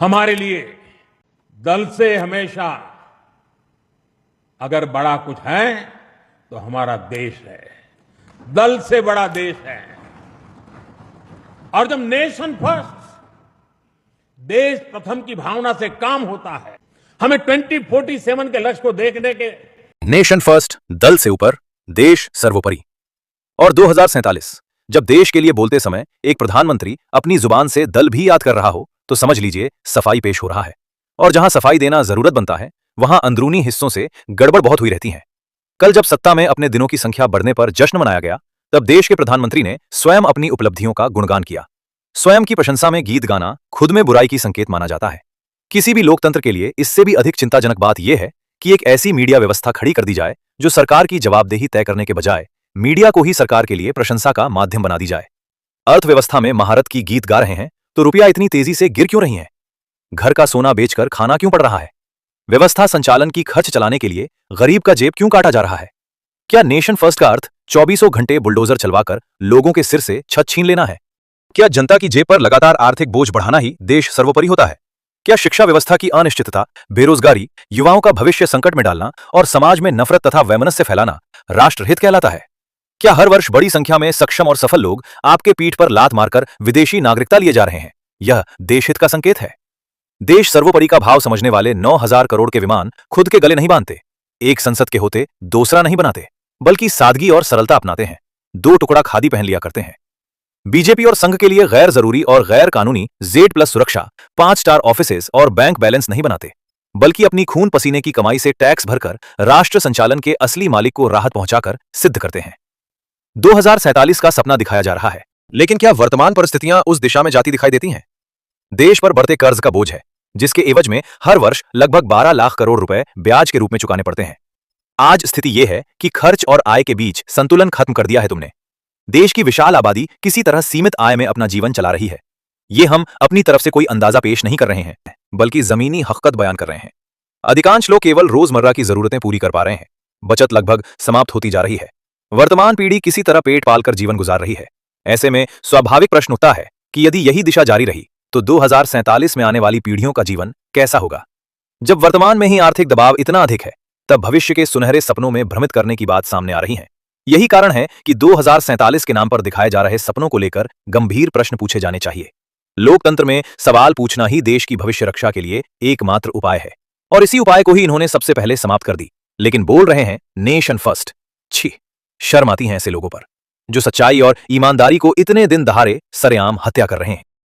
हमारे लिए दल से हमेशा अगर बड़ा कुछ है तो हमारा देश है। दल से बड़ा देश है। और जब नेशन फर्स्ट, देश प्रथम की भावना से काम होता है, हमें 2047 के लक्ष्य को देखने के नेशन फर्स्ट, दल से ऊपर, देश सर्वोपरि। और 2047 जब देश के लिए बोलते समय एक प्रधानमंत्री अपनी जुबान से दल भी याद कर रहा हो तो समझ लीजिए सफाई पेश हो रहा है। और जहां सफाई देना जरूरत बनता है वहां अंदरूनी हिस्सों से गड़बड़ बहुत हुई रहती है। कल जब सत्ता में अपने दिनों की संख्या बढ़ने पर जश्न मनाया गया तब देश के प्रधानमंत्री ने स्वयं अपनी उपलब्धियों का गुणगान किया। स्वयं की प्रशंसा में गीत गाना खुद में बुराई की संकेत माना जाता है। किसी भी लोकतंत्र के लिए इससे भी अधिक चिंताजनक बात यह है कि एक ऐसी मीडिया व्यवस्था खड़ी कर दी जाए जो सरकार की जवाबदेही तय करने के बजाय मीडिया को ही सरकार के लिए प्रशंसा का माध्यम बना दी जाए। अर्थव्यवस्था में महारत की गीत गा रहे हैं तो रुपया इतनी तेजी से गिर क्यों रही है? घर का सोना बेचकर खाना क्यों पड़ रहा है? व्यवस्था संचालन की खर्च चलाने के लिए गरीब का जेब क्यों काटा जा रहा है? क्या नेशन फर्स्ट का अर्थ 24 घंटे बुलडोजर चलवाकर लोगों के सिर से छत छीन लेना है? क्या जनता की जेब पर लगातार आर्थिक बोझ बढ़ाना ही देश सर्वोपरि होता है? क्या शिक्षा व्यवस्था की अनिश्चितता, बेरोजगारी, युवाओं का भविष्य संकट में डालना और समाज में नफरत तथा वैमनस्य फैलाना राष्ट्रहित कहलाता है? क्या हर वर्ष बड़ी संख्या में सक्षम और सफल लोग आपके पीठ पर लात मारकर विदेशी नागरिकता लिए जा रहे हैं? यह देशहित का संकेत है। देश सर्वोपरि का भाव समझने वाले 9,000 करोड़ के विमान खुद के गले नहीं बांधते, एक संसद के होते दूसरा नहीं बनाते, बल्कि सादगी और सरलता अपनाते हैं। 2 टुकड़ा खादी पहन लिया करते हैं। बीजेपी और संघ के लिए गैर जरूरी और गैर कानूनी Z+ सुरक्षा, 5 स्टार ऑफिसेज और बैंक बैलेंस नहीं बनाते, बल्कि अपनी खून पसीने की कमाई से टैक्स भरकर राष्ट्र संचालन के असली मालिक को राहत पहुंचाकर सिद्ध करते हैं। 2047 का सपना दिखाया जा रहा है, लेकिन क्या वर्तमान परिस्थितियां उस दिशा में जाती दिखाई देती हैं? देश पर बढ़ते कर्ज का बोझ है, जिसके एवज में हर वर्ष लगभग 12 लाख करोड़ रुपए ब्याज के रूप में चुकाने पड़ते हैं। आज स्थिति यह है कि खर्च और आय के बीच संतुलन खत्म कर दिया है तुमने। देश की विशाल आबादी किसी तरह सीमित आय में अपना जीवन चला रही है। ये हम अपनी तरफ से कोई अंदाजा पेश नहीं कर रहे हैं, बल्कि जमीनी हकीकत बयान कर रहे हैं। अधिकांश लोग केवल रोजमर्रा की जरूरतें पूरी कर पा रहे हैं। बचत लगभग समाप्त होती जा रही है। वर्तमान पीढ़ी किसी तरह पेट पालकर जीवन गुजार रही है। ऐसे में स्वाभाविक प्रश्न उठता है कि यदि यही दिशा जारी रही तो 2047 में आने वाली पीढ़ियों का जीवन कैसा होगा? जब वर्तमान में ही आर्थिक दबाव इतना अधिक है, तब भविष्य के सुनहरे सपनों में भ्रमित करने की बात सामने आ रही है। यही कारण है कि 2047 के नाम पर दिखाए जा रहे सपनों को लेकर गंभीर प्रश्न पूछे जाने चाहिए। लोकतंत्र में सवाल पूछना ही देश की भविष्य रक्षा के लिए एकमात्र उपाय है, और इसी उपाय को ही इन्होंने सबसे पहले समाप्त कर दी। लेकिन बोल रहे हैं नेशन फर्स्ट। छी, शर्म आती है ऐसे लोगों पर जो सच्चाई और ईमानदारी को इतने दिन दहाड़े सरेआम हत्या कर रहे हैं।